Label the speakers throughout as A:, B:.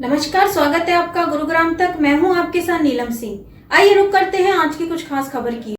A: नमस्कार, स्वागत है आपका गुरुग्राम तक। मैं हूं आपके साथ नीलम सिंह। आइए रुक करते हैं आज की कुछ खास खबर की।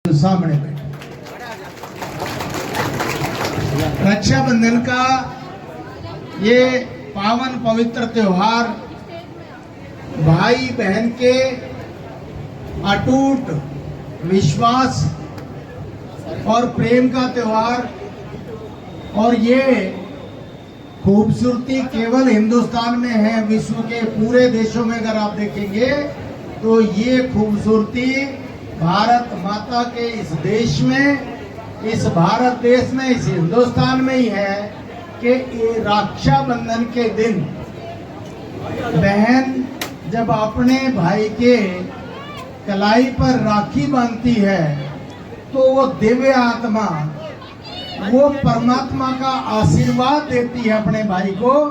B: सामने बैठे। रक्षाबंधन का ये पावन पवित्र त्योहार भाई बहन के अटूट विश्वास और प्रेम का त्योहार, और ये खूबसूरती केवल हिंदुस्तान में है, विश्व के पूरे देशों में अगर आप देखेंगे तो ये खूबसूरती भारत माता के इस देश में, इस भारत देश में, इस हिंदुस्तान में ही है कि ये रक्षाबंधन के दिन बहन जब अपने भाई के कलाई पर राखी बांधती है तो वो दिव्य आत्मा, वो परमात्मा का आशीर्वाद देती है अपने भाई को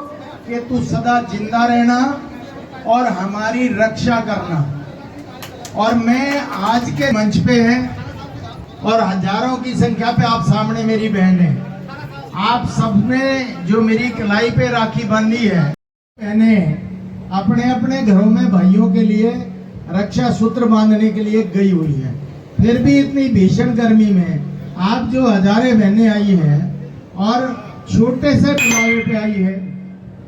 B: कि तू सदा जिंदा रहना और हमारी रक्षा करना। और मैं आज के मंच पे है और हजारों की संख्या पे आप सामने मेरी बहन है, आप सबने जो मेरी कलाई पे राखी बांधी है, बहने अपने अपने घरों में भाइयों के लिए रक्षा सूत्र बांधने के लिए गई हुई है। फिर भी इतनी भीषण गर्मी में आप जो हजारें बहनें आई हैं और छोटे से बुलावे पे आई है,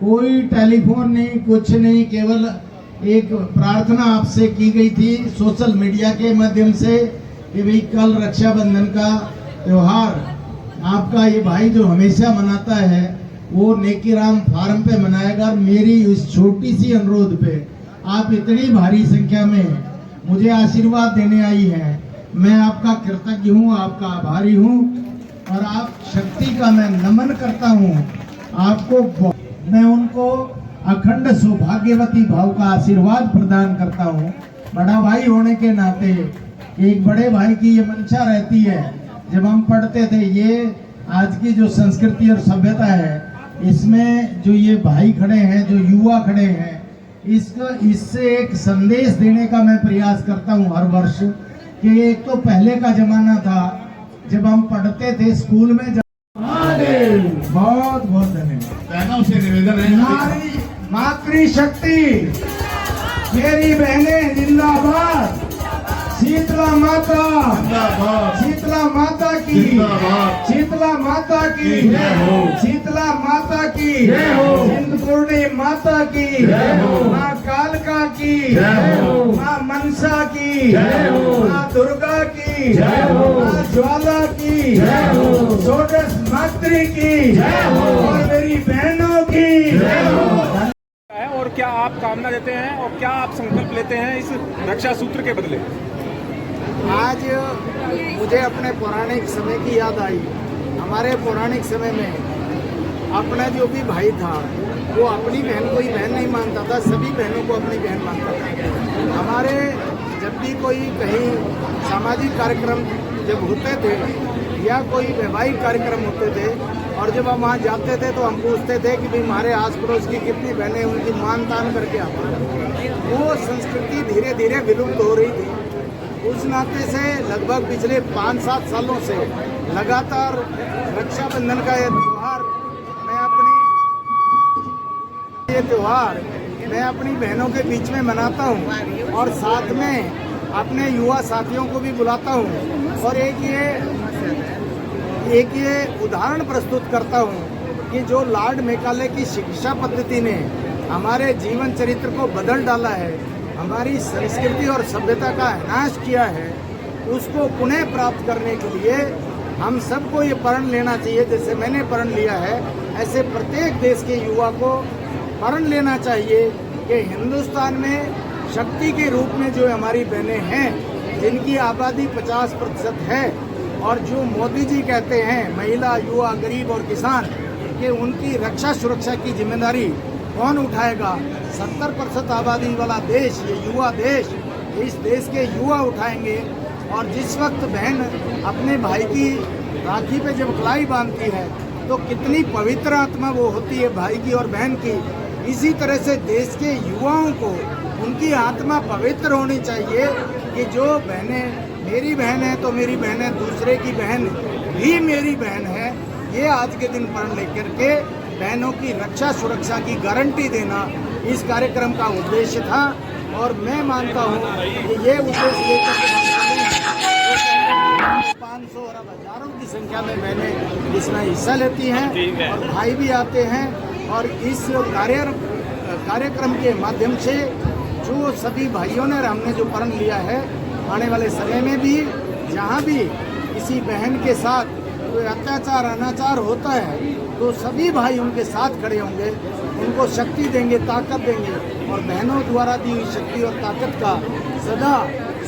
B: कोई टेलीफोन नहीं, कुछ नहीं, केवल एक प्रार्थना आपसे की गई थी सोशल मीडिया के माध्यम से कि भाई कल रक्षाबंधन का त्योहार आपका ये भाई जो हमेशा मनाता है वो नेकीराम फार्म पे मनाएगा। मेरी इस छोटी सी अनुरोध पे आप इतनी भारी संख्या में मुझे आशीर्वाद देने आई हैं, मैं आपका कृतज्ञ हूँ, आपका आभारी हूँ और आप शक्ति का मैं नमन करता हूँ आपको। मैं उनको अखंड सौभाग्यवती भाव का आशीर्वाद प्रदान करता हूँ। बड़ा भाई होने के नाते एक बड़े भाई की ये मंशा रहती है। जब हम पढ़ते थे, ये आज की जो संस्कृति और सभ्यता है, इसमें जो ये भाई खड़े हैं, जो युवा खड़े हैं, इससे एक संदेश देने का मैं प्रयास करता हूँ हर वर्ष कि एक तो पहले का जमाना था जब हम पढ़ते थे स्कूल में। बहुत बहुत धन्यवाद।
C: बहनों से निवेदन है,
B: नारी मातृशक्ति, मेरी बहनें जिंदाबाद, शीतला माता
C: जिंदाबाद,
B: शीतला माता की,
C: जिंदाबाद,
B: शीतला माता की
C: जय हो,
B: शीतला माता की
C: जय हो,
B: चिंतपूर्णी माता की
C: जय हो,
B: माँ कालका की
C: जय हो,
B: माँ मनसा की
C: जय हो,
B: माँ दुर्गा की
C: जय हो,
B: माँ ज्वाला की
C: जय हो,
B: षोडश मातृ की
C: जय हो,
B: और मेरी बहनों की
C: जय हो।
D: है और क्या आप कामना देते हैं और क्या आप संकल्प लेते हैं इस रक्षा सूत्र के बदले?
B: आज मुझे अपने पौराणिक समय की याद आई। हमारे पौराणिक समय में अपना जो भी भाई था वो अपनी बहन को ही बहन नहीं मानता था, सभी बहनों को अपनी बहन मानता था। हमारे जब भी कोई कहीं सामाजिक कार्यक्रम जब होते थे या कोई वैवाहिक कार्यक्रम होते थे और जब हम वहाँ जाते थे तो हम पूछते थे कि भाई हमारे आस पड़ोस की कितनी बहनें, उनकी मान तान करके आते। वो संस्कृति धीरे धीरे विलुप्त हो रही थी। उस नाते से लगभग पिछले 5-7 सालों से लगातार रक्षाबंधन का यह त्योहार मैं अपनी ये त्योहार मैं अपनी बहनों के बीच में मनाता हूँ और साथ में अपने युवा साथियों को भी बुलाता हूँ और एक ये उदाहरण प्रस्तुत करता हूँ कि जो लॉर्ड मेकाले की शिक्षा पद्धति ने हमारे जीवन चरित्र को बदल डाला है, हमारी संस्कृति और सभ्यता का नाश किया है, उसको पुनः प्राप्त करने के लिए हम सबको ये प्रण लेना चाहिए। जैसे मैंने प्रण लिया है, ऐसे प्रत्येक देश के युवा को प्रण लेना चाहिए कि हिंदुस्तान में शक्ति के रूप में जो हमारी बहनें हैं, जिनकी आबादी 50% है, और जो मोदी जी कहते हैं महिला, युवा, गरीब और किसान, कि उनकी रक्षा सुरक्षा की जिम्मेदारी कौन उठाएगा? 70% आबादी वाला देश, ये युवा देश, इस देश के युवा उठाएंगे। और जिस वक्त बहन अपने भाई की राखी पे जब कलाई बांधती है तो कितनी पवित्र आत्मा वो होती है भाई की और बहन की। इसी तरह से देश के युवाओं को उनकी आत्मा पवित्र होनी चाहिए कि जो बहनें मेरी बहन है तो मेरी बहन है, दूसरे की बहन भी मेरी बहन है। ये आज के दिन प्रण लेकर के बहनों की रक्षा सुरक्षा की गारंटी देना इस कार्यक्रम का उद्देश्य था। और मैं मानता हूँ कि ये उद्देश्य लेकर 500 और अब हजारों की संख्या में बहनें इसमें हिस्सा लेती हैं और भाई भी आते हैं। और इस कार्यक्रम के माध्यम से जो सभी भाइयों ने हमने जो प्रण लिया है, आने वाले समय में भी जहाँ भी किसी बहन के साथ कोई अत्याचार अनाचार होता है तो सभी भाई उनके साथ खड़े होंगे, उनको शक्ति देंगे, ताकत देंगे और बहनों द्वारा दी हुई शक्ति और ताकत का सदा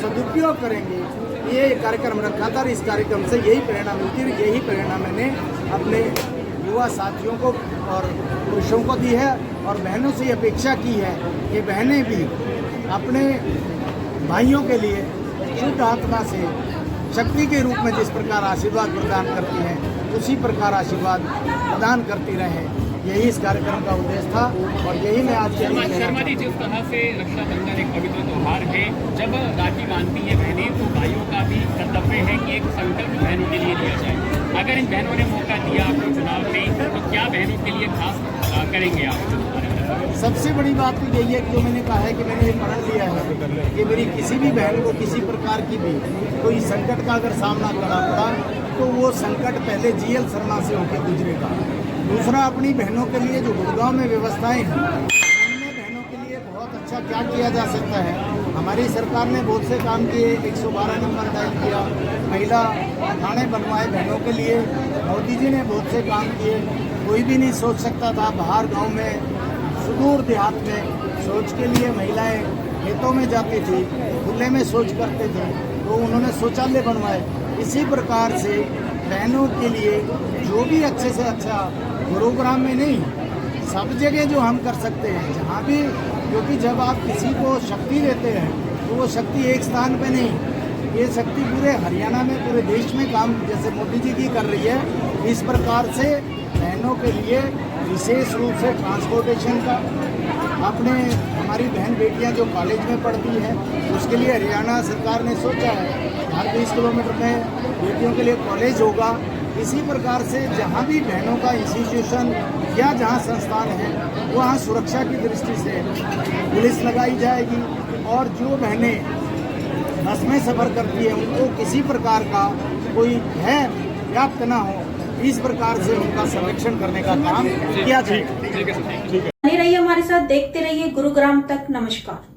B: सदुपयोग करेंगे। ये कार्यक्रम रखा था और इस कार्यक्रम से यही प्रेरणा मिलती है। यही प्रेरणा मैंने अपने युवा साथियों को और पुरुषों को दी है और बहनों से अपेक्षा की है कि बहनें भी अपने भाइयों के लिए शुद्ध आत्मा से शक्ति के रूप में जिस प्रकार आशीर्वाद प्रदान करती हैं, उसी प्रकार आशीर्वाद प्रदान करती रहें। यही इस कार्यक्रम का उद्देश्य था और यही मैं आज के लिए
E: शर्मा जी, जिस तरह से रक्षाबंधन एक पवित्र त्योहार है, जब राखी बांधती है बहनें तो भाइयों का भी कर्तव्य है कि एक संकल्प बहनों के लिए लिया जाए। अगर इन बहनों ने मौका दिया आपको चुनाव में तो क्या बहनों के लिए खास करेंगे आप?
B: सबसे बड़ी बात तो यही है कि जो मैंने कहा है कि मैंने ये प्रण लिया है कि मेरी किसी भी बहन को किसी प्रकार की भी कोई संकट का अगर सामना करना पड़ा तो वो संकट पहले GL शर्मा से होकर गुजरेगा। दूसरा, अपनी बहनों के लिए जो गुड़गांव में व्यवस्थाएं हैं, उनमें बहनों के लिए बहुत अच्छा क्या किया जा सकता है। हमारी सरकार ने बहुत से काम किए, 112 नंबर डायल किया, महिला थाने बनवाए बहनों के लिए। मोदी जी ने बहुत से काम किए। कोई भी नहीं सोच सकता था बाहर गाँव में, सुदूर देहात में शौच के लिए महिलाएं खेतों में जाती थी, खुले में शौच करते थे, तो उन्होंने शौचालय बनवाए। इसी प्रकार से बहनों के लिए जो भी अच्छे से अच्छा, गुरुग्राम में नहीं, सब जगह जो हम कर सकते हैं, जहाँ भी, क्योंकि जब आप किसी को शक्ति देते हैं तो वो शक्ति एक स्थान पे नहीं, ये शक्ति पूरे हरियाणा में, पूरे देश में काम जैसे मोदी जी की कर रही है। इस प्रकार से बहनों के लिए विशेष रूप से ट्रांसपोर्टेशन का, अपने हमारी बहन बेटियां जो कॉलेज में पढ़ती हैं उसके लिए हरियाणा सरकार ने सोचा है हर 20 किलोमीटर में बेटियों के लिए कॉलेज होगा। इसी प्रकार से जहां भी बहनों का इंस्टीट्यूशन या जहां संस्थान है वहां सुरक्षा की दृष्टि से पुलिस लगाई जाएगी और जो बहनें बस में सफ़र करती हैं उनको किसी प्रकार का कोई भय व्याप्त ना हो, इस प्रकार से उनका संरक्षण करने का काम किया जाएगा।
A: बने रहिए हमारे साथ, देखते रहिए गुरुग्राम तक। नमस्कार।